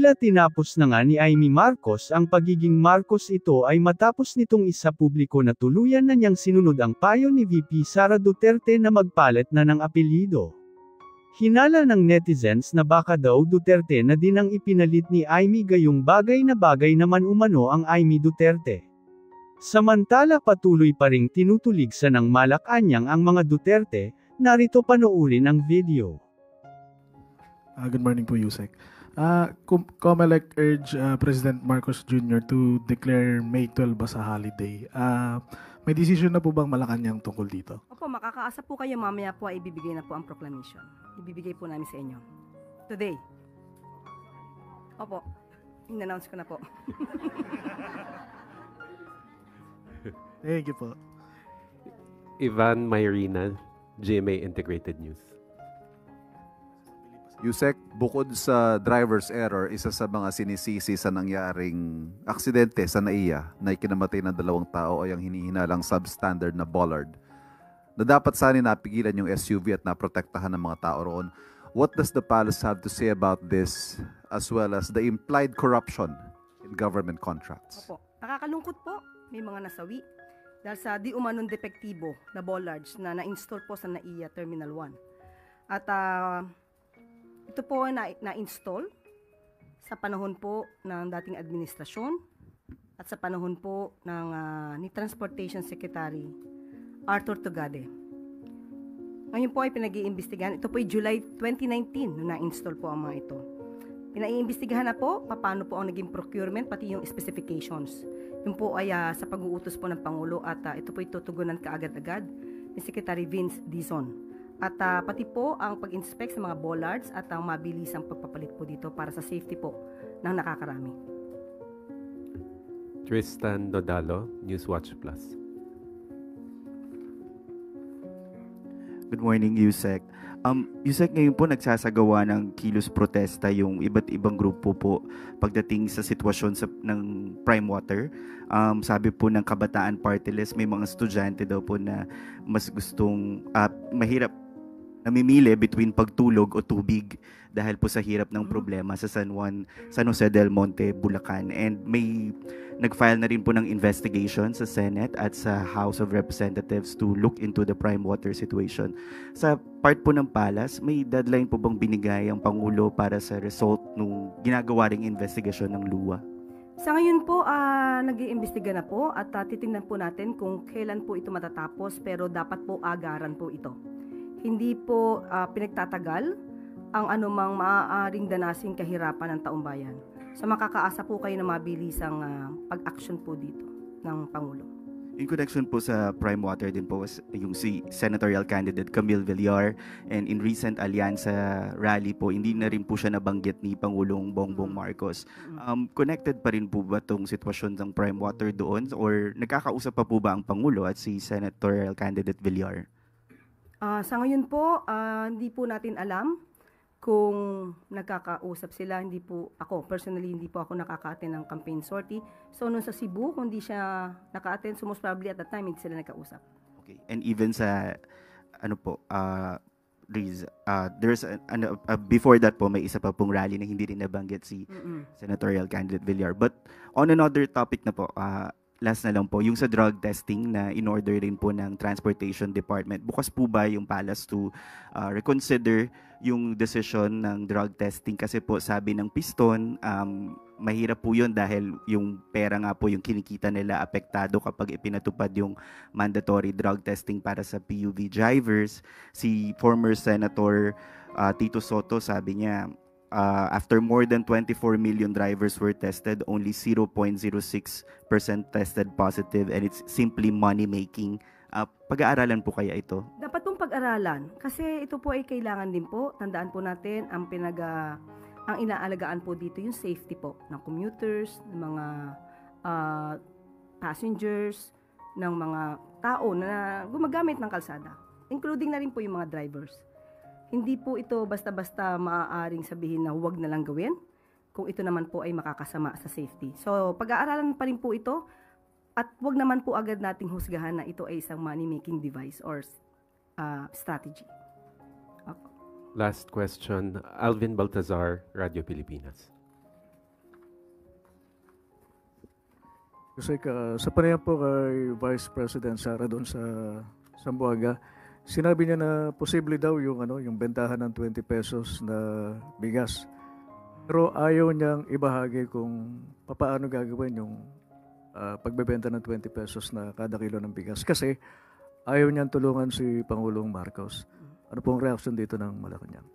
Tila tinapos na nga ni Amy Marcos ang pagiging Marcos. Ito ay matapos nitong isa publiko na tuluyan na niyang sinunod ang payo ni VP Sara Duterte na magpalit na ng apelyido. Hinala ng netizens na baka daw Duterte na din ang ipinalit ni Amy, gayong bagay naman umano ang Amy Duterte. Samantala patuloy pa ring tinutuligsa ng Malacanang ang mga Duterte. Narito panoorin ang video. Good morning po, Yusek. COMELEC urge President Marcos Jr. to declare May 12 as a holiday. May decision na po bang Malacanang tungkol dito? Opo, makakaasa po kayo, mamaya po ay ibibigay na po ang proclamation. Ibibigay po namin sa inyo. Today. Opo, in-announce ko na po. Thank you po. Ivan Mayrina, GMA Integrated News. Yusek, bukod sa driver's error, isa sa mga sinisisi sa nangyaring aksidente sa NAIA na ikinamatay ng 2 tao ay ang hinihinalang substandard na bollard na dapat sana napigilan yung SUV at naprotektahan ng mga tao roon. What does the palace have to say about this as well as the implied corruption in government contracts? Opo, nakakalungkot po. May mga nasawi dahil sa di umanong depektibo na bollards na na-install po sa NAIA Terminal 1. At ito po ay na-install sa panahon po ng dating administrasyon at sa panahon po ng ni Transportation Secretary Arthur Tugade. Ngayon po ay pinag-iimbestigahan. Ito po ay July 2019 nung na-install po ang mga ito. Pinag-iimbestigahan na po paano po ang naging procurement pati yung specifications. Yung po ay sa pag-uutos po ng Pangulo at ito po ay tutugunan kaagad-agad ni Secretary Vince Dizon. At pati po ang pag-inspect sa mga bollards at ang mabilisang pagpapalit po dito para sa safety po ng nakakarami. Tristan Dodalo, Newswatch Plus. Good morning, Yusek. Yusek, ngayon po nagsasagawa ng kilos protesta yung iba't ibang grupo po pagdating sa sitwasyon ng prime water. Sabi po ng Kabataan Party List, may mga estudyante daw po na mas gustong mahirap namimili between pagtulog o tubig dahil po sa hirap ng problema sa San Jose del Monte, Bulacan. And may nag-file na rin po ng investigation sa Senate at sa House of Representatives to look into the prime water situation. Sa part po ng Palace, may deadline po bang binigay ang Pangulo para sa result ng ginagawa ring investigation ng LUA? Sa ngayon po, nag-iimbestiga na po at titingnan po natin kung kailan po ito matatapos, pero dapat po agaran po ito. Hindi po pinagtatagal ang anumang maaaring danasing kahirapan ng taumbayan. So makakaasa po kayo na mabilisang pag-action po dito ng Pangulo. In connection po sa prime water din po was yung si senatorial candidate Camille Villar, and in recent Alyansa rally po, hindi na rin po siya nabanggit ni Pangulong Bongbong Marcos. Connected pa rin po ba itong sitwasyon ng prime water doon, or nagkakausap pa po ba ang Pangulo at si senatorial candidate Villar? Sa ngayon po, hindi po natin alam kung nagkakausap sila. Hindi po ako, personally, hindi po ako nakaka-attend ng campaign sortie. So, nung sa Cebu, kung hindi siya naka-attend, so most probably at that time, hindi sila nagkausap. Okay. And even sa, there's before that po, may isa pa pong rally na hindi rin nabanggit si senatorial candidate Villar. But on another topic na po, last na lang po, yung sa drug testing na in-order rin po ng Transportation Department. Bukas po ba yung Palace to reconsider yung decision ng drug testing? Kasi po sabi ng Piston, mahirap po yun dahil yung pera nga po yung kinikita nila apektado kapag ipinatupad yung mandatory drug testing para sa PUV drivers. Si former Senator Tito Soto, sabi niya, after more than 24 million drivers were tested, only 0.06% tested positive, and it's simply money-making. Pag-aaralan po kaya ito? Dapat pong pag-aralan kasi ito po ay kailangan din po. Tandaan po natin ang inaalagaan po dito yung safety po ng commuters, ng mga passengers, ng mga tao na gumagamit ng kalsada, including na rin po yung mga drivers. Hindi po ito basta-basta maaaring sabihin na huwag na lang gawin kung ito naman po ay makakasama sa safety. So, pag-aaralan pa rin po ito at huwag naman po agad nating husgahan na ito ay isang money-making device or strategy. Okay. Last question, Alvin Baltazar, Radio Pilipinas. Kasi sa panayam po kay Vice President Sara doon sa Zamboanga, sinabi niya na posible daw yung bentahan ng 20 pesos na bigas. Pero ayaw niyang ibahagi kung paano gagawin yung pagbebenta ng 20 pesos na kada kilo ng bigas. Kasi ayaw niyang tulungan si Pangulong Marcos. Ano pong reaction dito ng Malacanang?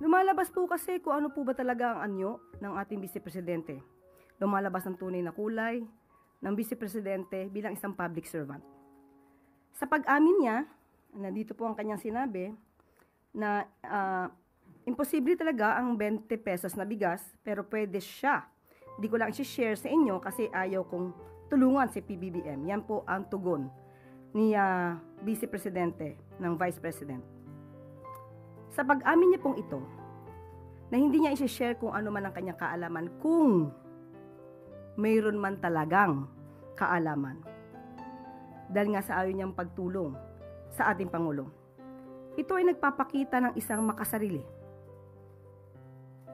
Lumalabas po kasi kung ano po ba talaga ang anyo ng ating Vice Presidente. Lumalabas ang tunay na kulay ng Vice Presidente bilang isang public servant. Sa pag-amin niya, nandito po ang kanyang sinabi, na imposible talaga ang 20 pesos na bigas, pero pwede siya. Hindi ko lang i-share sa inyo kasi ayaw kong tulungan si PBBM. Yan po ang tugon ni Vice Presidente ng Vice President. Sa pag-amin niya pong ito, na hindi niya i-share kung ano man ang kanyang kaalaman, kung mayroon man talagang kaalaman. Dahil nga sa ayaw niyang pagtulong sa ating Pangulo. Ito ay nagpapakita ng isang makasarili.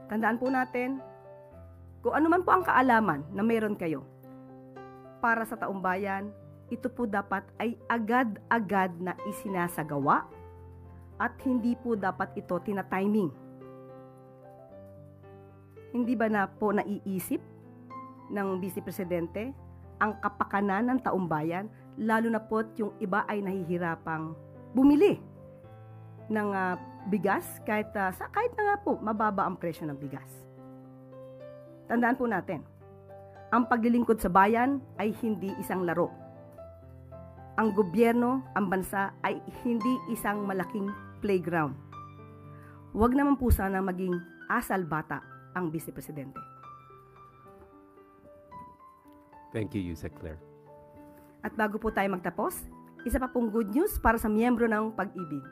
Tandaan po natin, kung ano man po ang kaalaman na mayroon kayo, para sa taong bayan, ito po dapat ay agad-agad na isinasagawa at hindi po dapat ito tina-timing. Hindi ba na po naiisip ng Vice Presidente ang kapakanan ng taong bayan, lalo na po yung iba ay nahihirapang bumili ng bigas kahit na nga po mababa ang presyo ng bigas. Tandaan po natin, ang paglilingkod sa bayan ay hindi isang laro. Ang gobyerno, ang bansa ay hindi isang malaking playground. Huwag naman po sana maging asal bata ang Vice Presidente. Thank you, Yusek Claire. At bago po tayo magtapos, isa pa pong good news para sa miyembro ng Pag-ibig.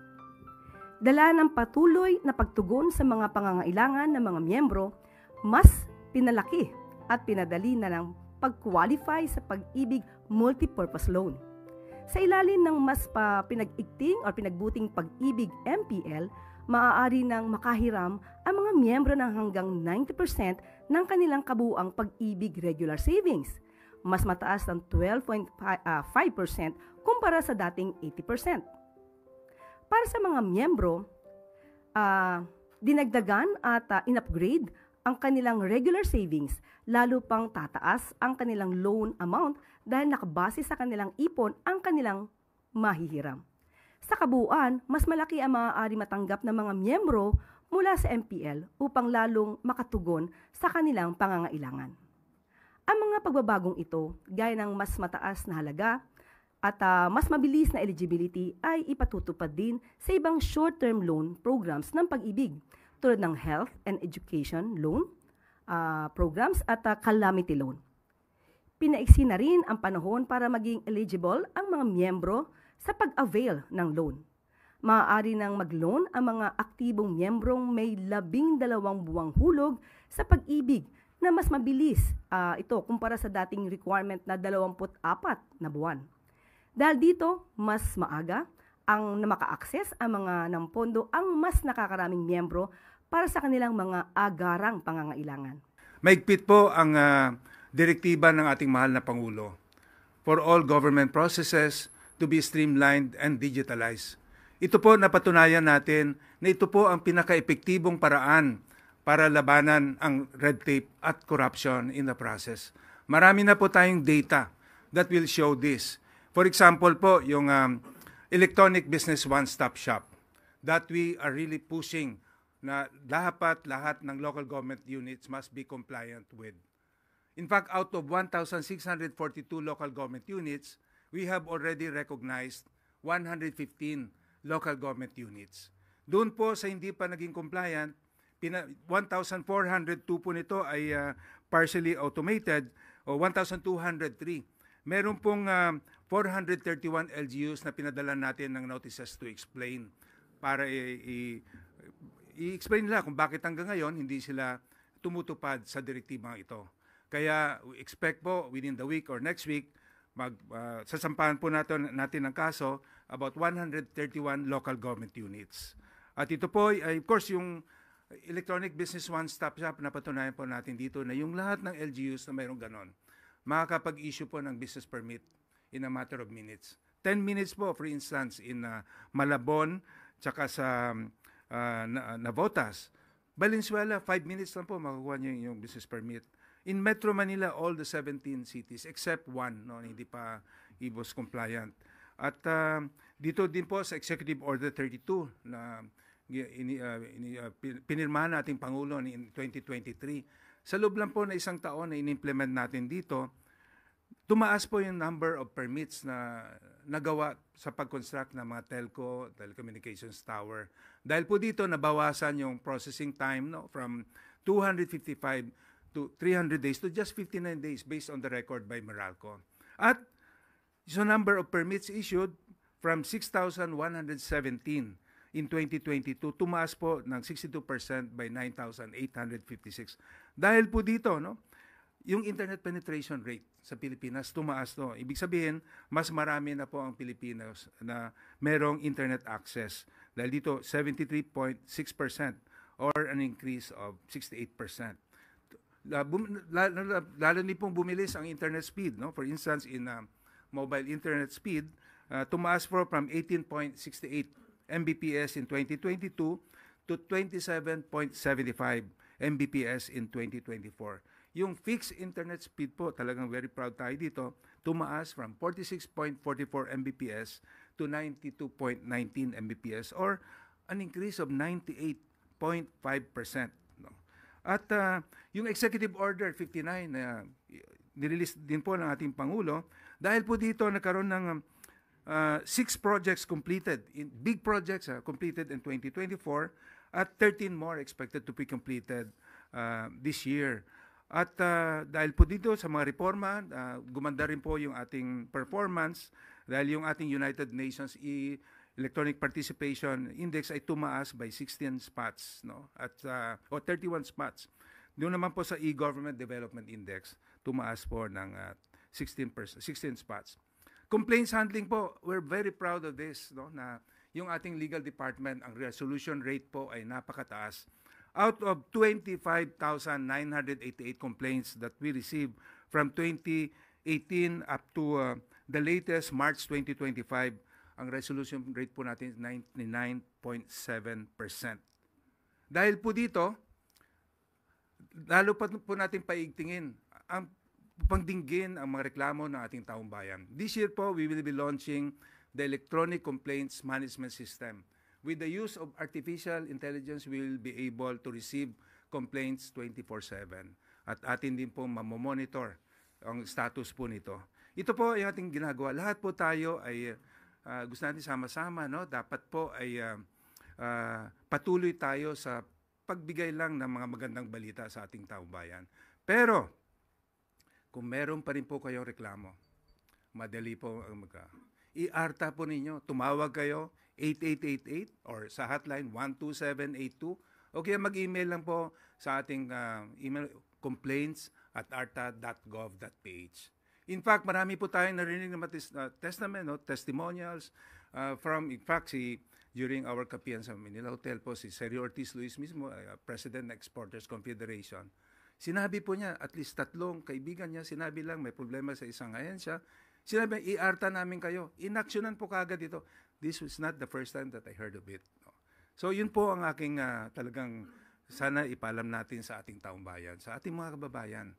Dala ng patuloy na pagtugon sa mga pangangailangan ng mga miyembro, mas pinalaki at pinadali na ng pag-qualify sa Pag-ibig Multipurpose Loan. Sa ilalim ng mas pinag-igting o pinagbuting Pag-ibig MPL, maaari nang makahiram ang mga miyembro ng hanggang 90% ng kanilang kabuuang Pag-ibig regular savings. Mas mataas ng 12.5% kumpara sa dating 80%. Para sa mga miyembro, dinagdagan at in-upgrade ang kanilang regular savings, lalo pang tataas ang kanilang loan amount dahil nakabase sa kanilang ipon ang kanilang mahihiram. Sa kabuuan, mas malaki ang maaari matanggap ng mga miyembro mula sa MPL upang lalong makatugon sa kanilang pangangailangan. Ang mga pagbabagong ito, gaya ng mas mataas na halaga at mas mabilis na eligibility ay ipatutupad din sa ibang short-term loan programs ng Pag-ibig tulad ng health and education loan programs at calamity loan. Pinaiksi na rin ang panahon para maging eligible ang mga miyembro sa pag-avail ng loan. Maaari nang mag-loan ang mga aktibong miyembrong may 12 buwang hulog sa Pag-ibig na mas mabilis ito kumpara sa dating requirement na 24 na buwan. Dahil dito, mas maaga ang maka-access ang mga ng pondo ang mas nakakaraming miyembro para sa kanilang mga agarang pangangailangan. Maigpit po ang direktiba ng ating mahal na Pangulo for all government processes to be streamlined and digitalized. Ito po napatunayan natin na ito po ang pinaka-epektibong paraan para labanan ang red tape at corruption in the process. Marami na po tayong data that will show this. For example po, yung electronic business one-stop shop that we are really pushing na lahat ng local government units must be compliant with. In fact, out of 1,642 local government units, we have already recognized 115 local government units. Doon po sa hindi pa naging compliant, 1,402 po nito ay partially automated o 1,203. Meron pong 431 LGUs na pinadala natin ng notices to explain para i-explain nila kung bakit hanggang ngayon hindi sila tumutupad sa direktibang ito. Kaya we expect po within the week or next week, sasampahan po natin ng kaso about 131 local government units. At ito po ay of course yung electronic business one-stop shop, napatunayan po natin dito na yung lahat ng LGUs na mayroong ganon makakapag-issue po ng business permit in a matter of minutes. 10 minutes po, for instance, in Malabon, tsaka sa Navotas. Valenzuela, 5 minutes lang po makukuha niyo yung business permit. In Metro Manila, all the 17 cities except one, no, hindi pa IBOS compliant. At dito din po sa Executive Order 32 na pinirmahan nating Pangulo in 2023. Sa loob lang po na isang taon na in-implement natin dito, tumaas po yung number of permits na nagawa sa pag-construct ng mga telco, telecommunications tower. Dahil po dito nabawasan yung processing time, no, from 255 to 300 days to just 59 days based on the record by Meralco. At so number of permits issued from 6,117 in 2022, tumaas po ng 62% by 9,856. Dahil po dito, no, yung internet penetration rate sa Pilipinas tumaas to. Ibig sabihin, mas marami na po ang Pilipinos na merong internet access. Dahil dito, 73.6% or an increase of 68%. Lalo din pong bumilis ang internet speed. No? For instance, in mobile internet speed, tumaas po from 18.68 Mbps in 2022 to 27.75 Mbps in 2024. Yung fixed internet speed po, talagang very proud tayo dito, tumaas from 46.44 Mbps to 92.19 Mbps or an increase of 98.5%. No? At yung Executive Order 59 na nirelease din po ng ating Pangulo, dahil po dito nagkaroon ng 6 projects completed, big projects completed in 2024 at 13 more expected to be completed this year. At dahil po dito sa mga reforma, gumanda rin po yung ating performance dahil yung ating United Nations Electronic Participation Index ay tumaas by 16 spots, no? At o 31 spots. Doon naman po sa E-Government Development Index, tumaas po ng 16 spots. Complaints handling po, we're very proud of this, no? Na yung ating legal department, ang resolution rate po ay napakataas. Out of 25,988 complaints that we received from 2018 up to the latest March 2025, ang resolution rate po natin is 99.7%. Dahil po dito, lalo pa po natin paigtingin ang pangdinggin ang mga reklamo ng ating taong bayan. This year po, we will be launching the Electronic Complaints Management System. With the use of artificial intelligence, we will be able to receive complaints 24/7. At atin din po mamomonitor ang status po nito. Ito po ay ating ginagawa. Lahat po tayo ay gusto natin sama-sama, no? Dapat po ay patuloy tayo sa pagbigay lang ng mga magandang balita sa ating taong bayan. Pero, kung meron pa rin po kayong reklamo, madali po i-ARTA po ninyo. Tumawag kayo 8888 or sa hotline 12782 o kaya mag-email lang po sa ating email complaints@arta.gov.ph. In fact, marami po tayong narinig na testimonials from, in fact, during our kapiyan sa Manila Hotel po, si Sergio Ortiz Luis mismo, President ng Exporters Confederation. Sinabi po niya, at least 3 kaibigan niya, sinabi lang may problema sa isang ahensya, sinabi, i-ARTA namin kayo. Inaksyonan po kagad ito. This was not the first time that I heard of it. No? So yun po ang aking talagang sana ipalam natin sa ating taong bayan, sa ating mga kababayan.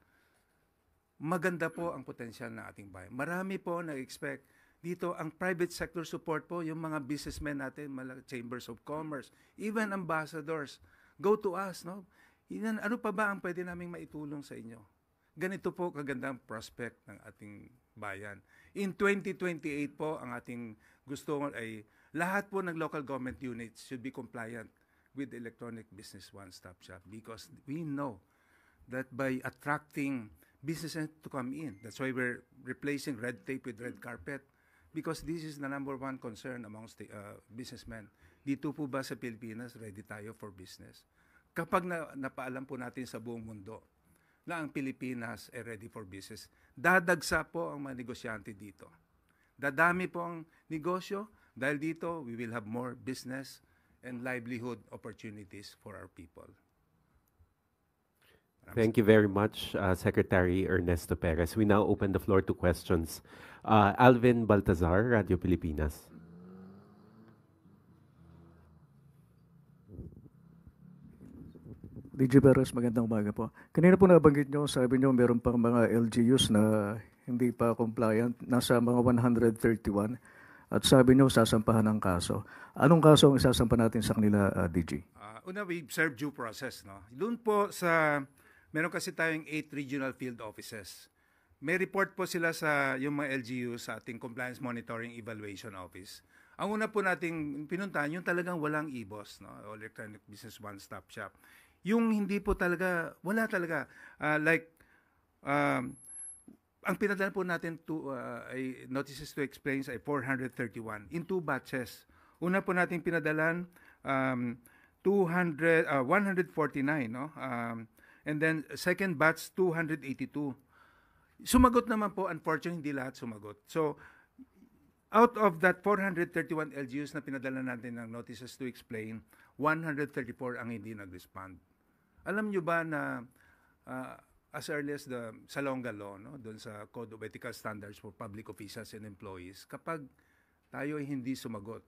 Maganda po ang potensyal ng ating bayan. Marami po na-expect dito ang private sector support po, yung mga businessmen natin, mga chambers of commerce, even ambassadors, go to us. No? Ano pa ba ang pwede naming maitulong sa inyo? Ganito po kagandang prospect ng ating bayan. In 2028 po, ang ating gusto ay lahat po ng local government units should be compliant with the Electronic Business One-Stop Shop because we know that by attracting businesses to come in, that's why we're replacing red tape with red carpet because this is the number one concern amongst the businessmen. Dito po ba sa Pilipinas, ready tayo for business? Kapag napaalam po natin sa buong mundo na ang Pilipinas ay ready for business, dadagsa po ang mga negosyante dito. Dadami po ang negosyo dahil dito we will have more business and livelihood opportunities for our people. Thank you very much, Secretary Ernesto Perez. We now open the floor to questions. Alvin Baltazar, Radio Pilipinas. DG Perez, magandang umaga po. Kanina po nabanggit nyo, sabi nyo meron pang mga LGUs na hindi pa compliant, nasa mga 131. At sabi nyo, sasampahan ng kaso. Anong kaso ang isasampa natin sa kanila, DG? Una, we serve due process. No? Doon po sa, meron kasi tayong 8 regional field offices. May report po sila sa yung mga LGU sa ating Compliance Monitoring Evaluation Office. Ang una po nating pinuntahan, yung talagang walang EBOS, no? Electronic Business One-Stop Shop. Yung hindi po talaga, wala talaga. Ang pinadala po natin to ay notices to explain ay 431 in 2 batches. Una po natin pinadalan 149, no? And then second batch 282. Sumagot naman po, unfortunately hindi lahat sumagot. So out of that 431 LGUs na pinadala natin ng notices to explain, 134 ang hindi nag-respond. Alam nyo ba na as early as the Salonga Law, no, doon sa Code of Ethical Standards for Public Officials and Employees, kapag tayo ay hindi sumagot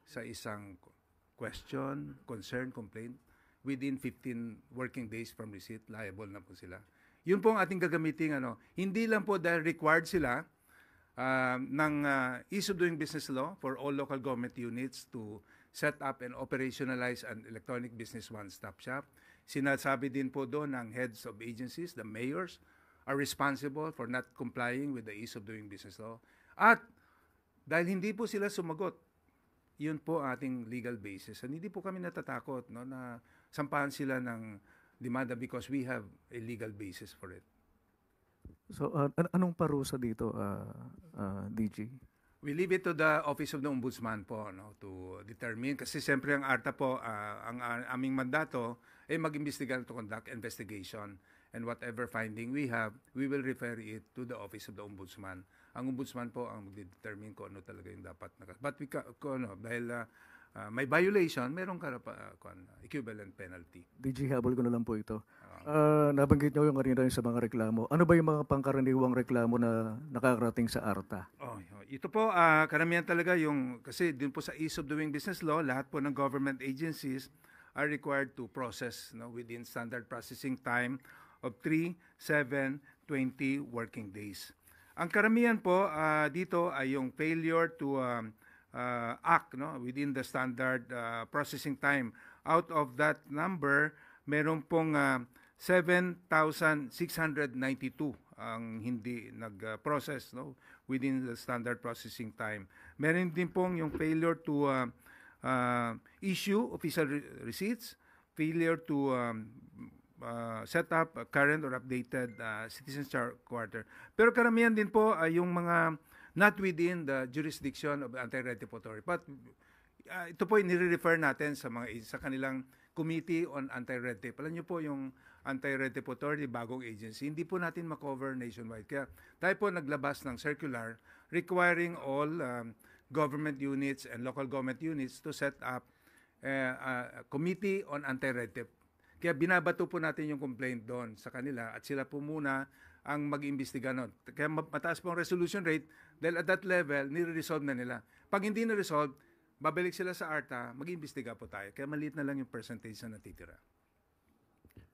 sa isang question, concern, complaint, within 15 working days from receipt, liable na po sila. Yun po ang ating gagamitin. Hindi lang po dahil required sila ng Ease of Doing Business Law for all local government units to set up and operationalize an electronic business one-stop shop. Sinasabi din po doon ng heads of agencies, the mayors, are responsible for not complying with the Ease of Doing Business Law. At dahil hindi po sila sumagot, yun po ating legal basis. And hindi po kami natatakot, no, na sampahan sila ng demanda because we have a legal basis for it. So, anong parusa dito, DG? We leave it to the Office of the Ombudsman po, no, to determine. Kasi siyempre ang ARTA po, ang aming mandato ay mag-imbestiga, to conduct investigation. And whatever finding we have, we will refer it to the Office of the Ombudsman. Ang Ombudsman po ang mag-determine kung ano talaga yung dapat. But dahil may violation, merong equivalent penalty. DG, habol ko na lang po ito. Nabanggit nyo yung kanina sa mga reklamo. Ano ba yung mga pangkaraniwang reklamo na nakakarating sa ARTA? Ito po, karamihan talaga yung, kasi din po sa Ease of Doing Business Law, lahat po ng government agencies are required to process, no, within standard processing time of 3, 7, 20 working days. Ang karamihan po dito ay yung failure to act, no, within the standard processing time. Out of that number, meron pong 7,692 ang hindi nag-process, no, within the standard processing time. Meron din pong yung failure to issue official receipts, failure to set up a current or updated citizen charter. Pero karamihan din po ay yung mga not within the jurisdiction of the Anti-Red Tape Authority. But ito po nire-refer natin sa kanilang Committee on Anti-Red Tape. Alam niyo po yung Anti-Red Tape Authority, bagong agency, hindi po natin makover nationwide. Kaya tayo po naglabas ng circular requiring all government units and local government units to set up a Committee on Anti-Red Tape. Kaya binabato po natin yung complaint doon sa kanila at sila po muna ang mag-imbestiga nun. Kaya mataas po ang resolution rate dahil at that level, nire-resolve na nila. Pag hindi na-resolve, babalik sila sa ARTA, mag-imbestiga po tayo. Kaya maliit na lang yung percentage na natitira.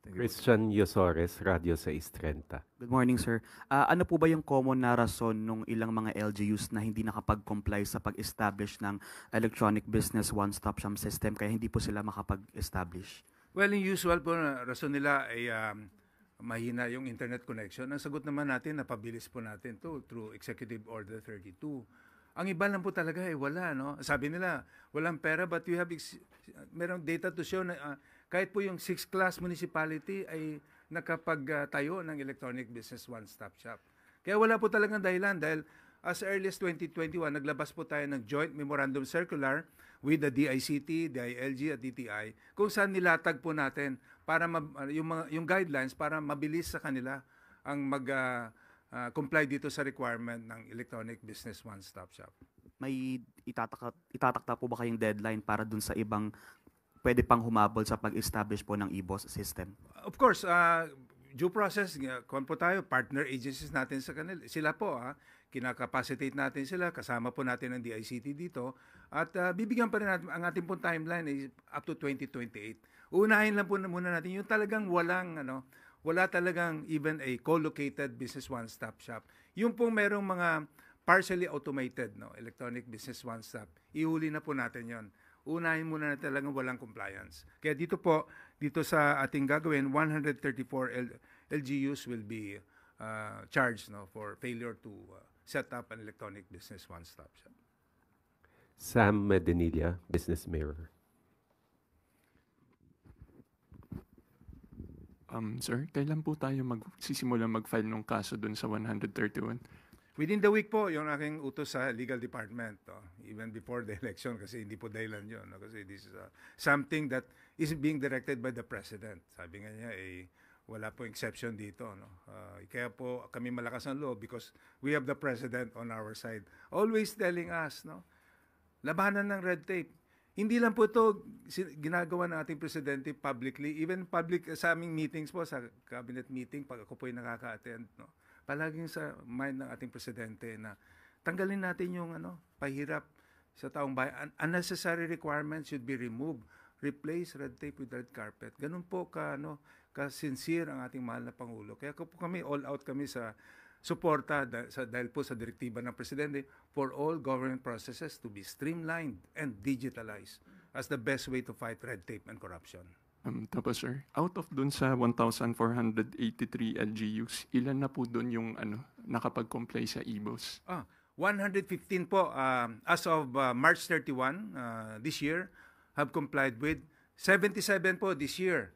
Christian Yosores, Radio 630. Good morning, sir. Ano po ba yung common na rason ng ilang mga LGUs na hindi nakapag-comply sa pag-establish ng Electronic Business One-Stop Shop System kaya hindi po sila makapag-establish? Well, yung usual po na rason nila ay mahina yung internet connection. Ang sagot naman natin, napabilis po natin to through Executive Order 32. Ang iba lang po talaga ay wala, no? Sabi nila, walang pera but we have merong data to show na kahit po yung 6th class municipality ay nakapagtayo ng Electronic Business One-Stop Shop. Kaya wala po talagang dahilan dahil as early as 2021, naglabas po tayo ng Joint Memorandum Circular with the DICT, DILG at DTI kung saan nilatag po natin para yung guidelines para mabilis sa kanila ang comply dito sa requirement ng Electronic Business One-Stop Shop. May itatakta po ba kayong deadline para dun sa ibang pwede pang humabol sa pag-establish po ng EBOS system? Of course, due process, kung po tayo, partner agencies natin sa kanila. Sila po, kinakapacitate natin sila, kasama po natin ang DICT dito, at bibigyan pa rin natin, ang ating pong timeline is up to 2028. Unahin lang po muna natin yung talagang wala talagang even a co-located business one-stop shop. Yung pong merong mga partially automated, electronic business one-stop, ihuli na po natin yon. Unahin muna na talagang walang compliance. Kaya dito sa ating gagawin, 134 LGUs will be charged for failure to set up an electronic business one-stop shop. Sam Medinilla, Business Mirror. Sir, kailan po tayo magsisimula mag-file ng kaso dun sa 131? Within the week po, yung aking utos sa legal department, even before the election, kasi hindi po dahilan yun. Kasi this is something that is being directed by the President. Sabi nga niya, wala po exception dito. Kaya po kami malakas ang loob because we have the President on our side. Always telling us, labanan ng red tape. Hindi lang po ito ginagawa ng ating Presidente publicly, even public sa aming meetings po, sa cabinet meeting, pag ako po yung nakaka-attend, palaging sa mind ng ating Presidente na tanggalin natin yung pahirap sa taong bayan. Unnecessary requirements should be removed. Replace red tape with red carpet. Ganun po ka-sincere ang ating mahal na Pangulo. Kaya po kami, all out kami sa suporta dahil po sa direktiba ng Presidente for all government processes to be streamlined and digitalized as the best way to fight red tape and corruption. Tapos sir, out of dun sa 1,483 LGUs, ilan na po dun yung nakapag-comply sa EBOS? 115 po as of March 31 this year have complied with 77 po this year.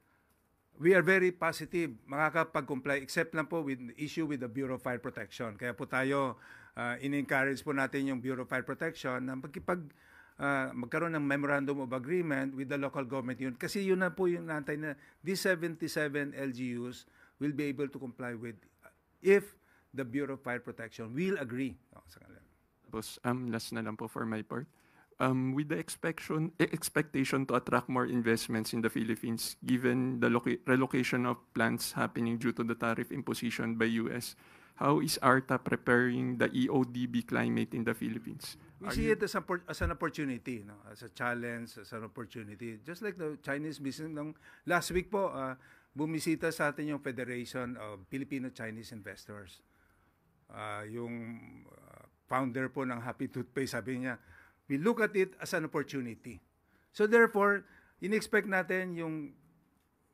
We are very positive makakapag-comply except lang po with issue with the Bureau of Fire Protection. Kaya po tayo in-encourage po natin yung Bureau of Fire Protection na magkaroon ng memorandum of agreement with the local government unit. Kasi yun na po yung nantay na these 77 LGUs will be able to comply with if the Bureau of Fire Protection will agree. Tapos, last na lang po for my part. With the expectation to attract more investments in the Philippines, given the relocation of plants happening due to the tariff imposition by US, how is ARTA preparing the EODB climate in the Philippines? We see it as an opportunity, as a challenge, as an opportunity. Just like the Chinese business. Last week po, bumisita sa atin yung Federation of Filipino-Chinese Investors. Yung founder po ng Happy Toothpaste, sabi niya, we look at it as an opportunity. So therefore, in-expect natin yung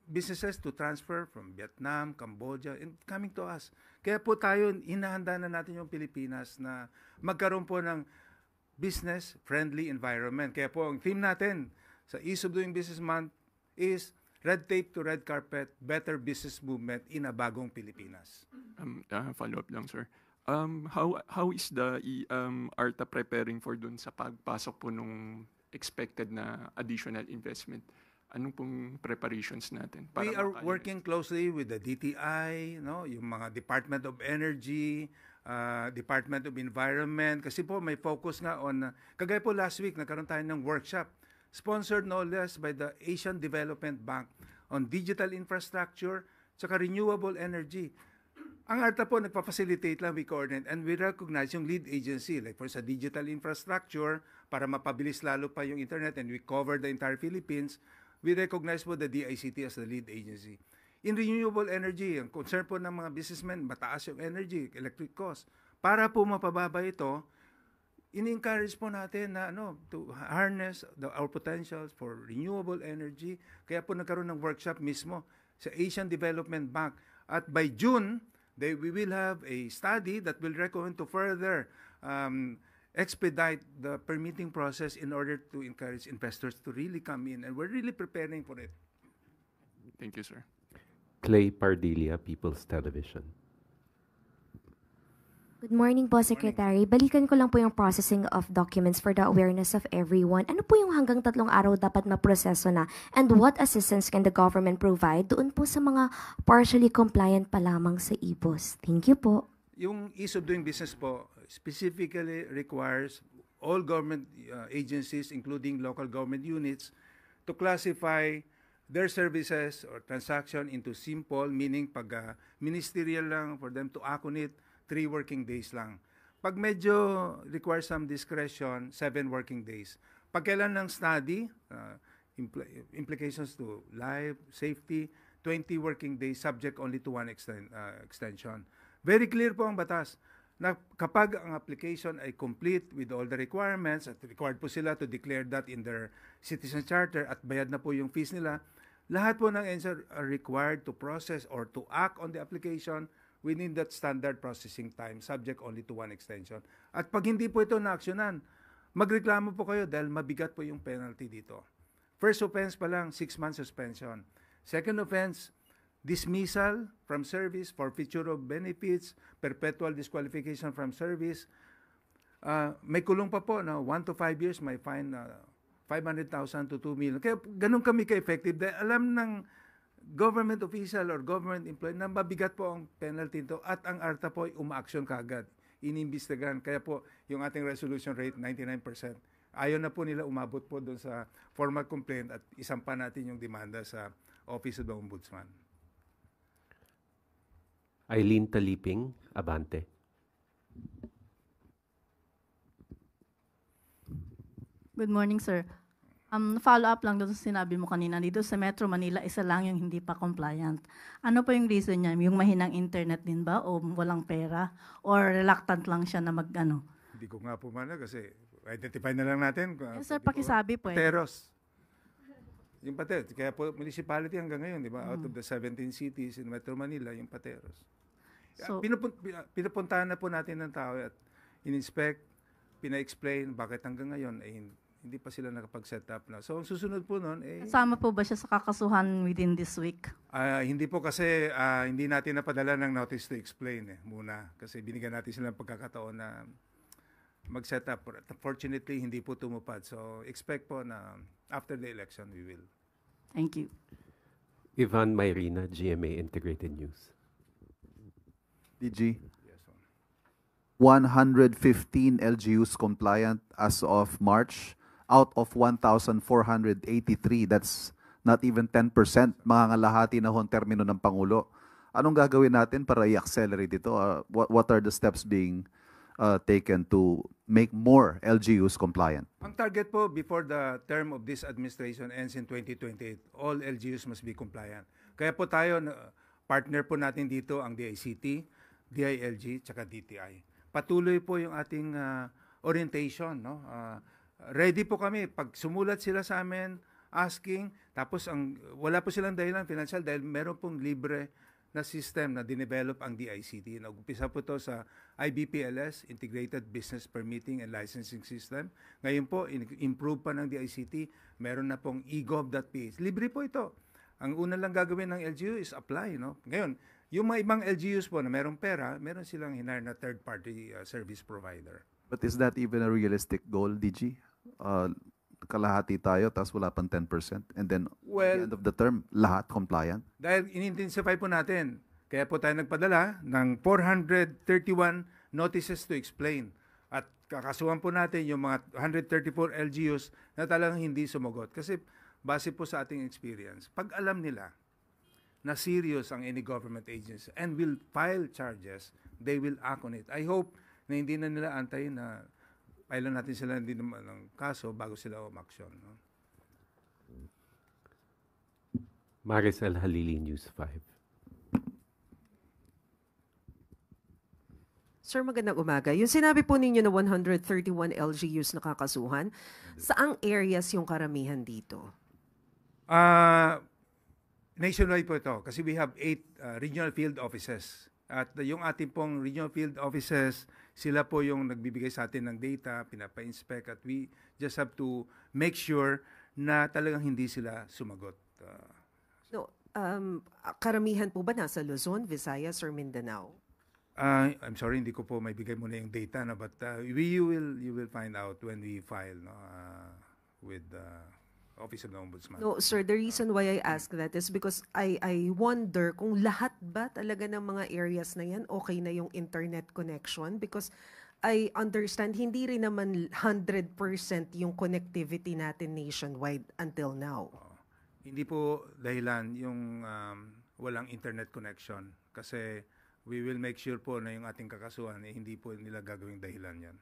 businesses to transfer from Vietnam, Cambodia, and coming to us. Kaya po tayo, hinahanda na natin yung Pilipinas na magkaroon po ng business-friendly environment. Kaya po, ang theme natin sa Ease of Doing Business Month is red tape to red carpet, better business movement in a bagong Pilipinas. Follow-up lang, sir. How is the ARTA preparing for dun sa pagpasok po nung expected na additional investment? Anong pong preparations natin? We are working closely with the DTI, yung mga Department of Energy, Department of Environment, kasi po may focus nga on, kagaya po last week, nagkaroon tayo ng workshop, sponsored no less by the Asian Development Bank on digital infrastructure, tsaka renewable energy. Ang ARTA po, nagpa-facilitate lang, we coordinate, and we recognize yung lead agency, like for sa digital infrastructure, para mapabilis lalo pa yung internet, and we cover the entire Philippines, we recognize po the DICT as the lead agency. In renewable energy, ang concern po ng mga businessmen, mataas yung energy, electric cost. Para po mapababa ito, in-encourage po natin na to harness our potentials for renewable energy. Kaya po nagkaroon ng workshop mismo sa Asian Development Bank. At by June, we will have a study that will recommend to further expedite the permitting process in order to encourage investors to really come in. And we're really preparing for it. Thank you, sir. Clay Pardilla, People's Television. Good morning po, Secretary. Balikan ko lang po yung processing of documents for the awareness of everyone. Ano po yung hanggang 3 araw dapat maproseso na? And what assistance can the government provide doon po sa mga partially compliant pa lamang sa EBOS? Thank you po. Yung Ease of Doing Business po specifically requires all government agencies, including local government units, to classify their services or transaction into simple, meaning pag ministerial lang, for them to act on it, 3 working days lang. Pag medyo require some discretion, 7 working days. Pag kailan ng study, implications to life, safety, 20 working days subject only to 1 extension. Very clear po ang batas na kapag ang application ay complete with all the requirements at required po sila to declare that in their citizen charter at bayad na po yung fees nila, lahat po ng NCR are required to process or to act on the application within that standard processing time, subject only to 1 extension. At pag hindi po ito na-actionan, magreklamo po kayo dahil mabigat po yung penalty dito. First offense pa lang, 6 months suspension. Second offense, dismissal from service, forfeiture of benefits, perpetual disqualification from service. May kulong pa po, 1 to 5 years, may fine 500,000 to 2 million. Kaya ganun kami ka-effective dahil alam ng government official or government employee na mabigat po ang penalty nito at ang ARTA po ay uma-action kaagad. Inimbestigahan. Kaya po yung ating resolution rate 99%. Ayaw na po nila umabot po doon sa formal complaint at isampa natin yung demanda sa Office of the Ombudsman. Eileen Taliping, Abante. Good morning, sir. Follow up lang doon sa sinabi mo kanina, dito sa Metro Manila, isa lang yung hindi pa compliant. Ano po yung reason niya? Yung mahinang internet din ba o walang pera? Or reluctant lang siya na mag-ano? Hindi ko nga po kasi identify na lang natin. Yes, sir, pakisabi po. Pateros. Yung Pateros. Kaya po municipality hanggang ngayon, di ba? Out of the 17 cities in Metro Manila, yung Pateros. So, Pinupuntahan na po natin ng tao at in-inspect, pina-explain bakit hanggang ngayon ay hindi pa sila nakapag-set up na. So, ang susunod po nun, kasama po ba siya sa kakasuhan within this week? Hindi po kasi hindi natin napadala ng notice to explain muna. Kasi binigyan natin sila ng pagkakataon na mag-set up. Fortunately, hindi po tumupad. So, expect po na after the election, we will. Thank you. Ivan Mayrina, GMA Integrated News. DG? 115 LGUs compliant as of March out of 1,483. That's not even 10%. Mangangalahati na hong termino ng Pangulo. Anong gagawin natin para i-accelerate ito? What are the steps being taken to make more LGUs compliant? Ang target po before the term of this administration ends in 2028, all LGUs must be compliant. Kaya po tayo, partner po natin dito ang DICT, DILG, tsaka DTI. Patuloy po yung ating orientation. No? Ready po kami. Pag sumulat sila sa amin, asking, tapos wala po silang dahilan financial dahil meron pong libre na system na dinevelop ang DICT. Nag-umpisa po ito sa IBPLS, Integrated Business Permitting and Licensing System. Ngayon po, improve pa ng DICT, meron na pong egov.ph. Libre po ito. Ang una lang gagawin ng LGU is apply. No? Ngayon, yung mga ibang LGUs po na merong pera, meron silang hinar na third-party service provider. But is that even a realistic goal, DG? Kalahati tayo, tapos wala pang 10%. And then, at the end of the term, lahat compliant? Dahil in-intensify po natin. Kaya po tayo nagpadala ng 431 notices to explain. At kakasuhan po natin yung mga 134 LGUs na talagang hindi sumagot. Kasi base po sa ating experience, pag alam nila na serious ang any government agency and will file charges, they will act on it. I hope na hindi na nila antayin na file natin sila hindi naman ng kaso bago sila umaksyon. No? Maricel Halili, News 5. Sir, magandang umaga. Yung sinabi po ninyo na 131 LGUs na kakasuhan, saang areas yung karamihan dito? Nationwide po ito kasi we have 8 regional field offices. At yung ating pong regional field offices, sila po yung nagbibigay sa atin ng data, pinapa-inspect at we just have to make sure na talagang hindi sila sumagot. Karamihan po ba nasa Luzon, Visayas, or Mindanao? I'm sorry, hindi ko po may bigay muna yung data, no, but you will find out when we file with Office of the Ombudsman. No, sir, the reason why I ask that is because I wonder kung lahat ba talaga ng mga areas na yan okay na yung internet connection, because I understand hindi rin naman 100% yung connectivity natin nationwide until now. Hindi po dahilan yung walang internet connection kasi we will make sure po na yung ating kakasuhan hindi po nila gagawing dahilan yan.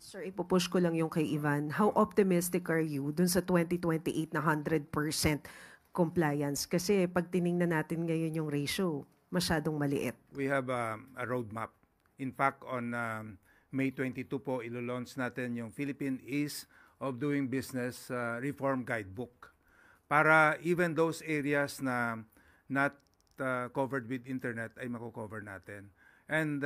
Sir, ipupush ko lang yung kay Ivan. How optimistic are you dun sa 2028 na 100% compliance? Kasi pag tiningnan natin ngayon yung ratio, masyadong maliit. We have a roadmap. In fact, on May 22 po, ilo-launch natin yung Philippine Ease of Doing Business Reform Guidebook. Para even those areas na not covered with internet ay mako-cover natin. And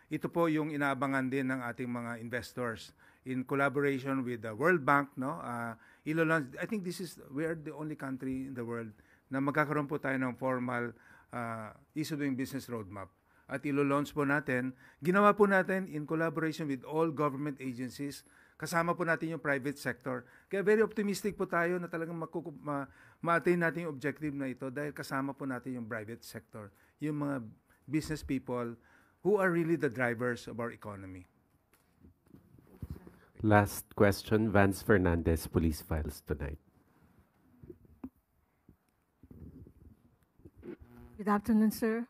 ito po yung inaabangan din ng ating mga investors in collaboration with the World Bank, no? Ilo-launch, I think we are the only country in the world na magkakaroon po tayo ng formal Ease of Doing Business Roadmap. At ilo-launch po natin, ginawa po natin in collaboration with all government agencies, kasama po natin yung private sector. Kaya very optimistic po tayo na talagang ma-attain natin yung objective na ito dahil kasama po natin yung private sector, yung mga business people who are really the drivers of our economy. Last question, Vance Fernandez, Police Files Tonight. Good afternoon, sir.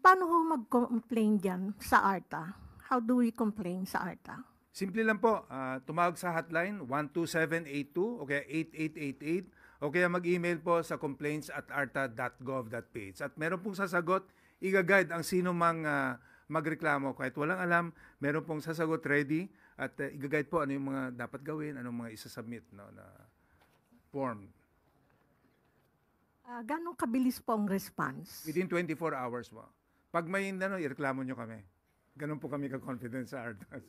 Paano ho mag-complain dyan sa ARTA? How do we complain sa ARTA? Simple lang po, tumawag sa hotline 12782 o kaya 8888 o kaya mag-email po sa complaints@arta.gov.ph. At meron pong sasagot, i-guide ang sino mang magreklamo. Kahit walang alam, meron pong sasagot ready at i-guide po ano yung mga dapat gawin, anong mga isasubmit no, na form. Gano'ng kabilis po ang response? Within 24 hours po. Pag may i-reklamo nyo kami. Ganun po kami ka-confident sa ARTA.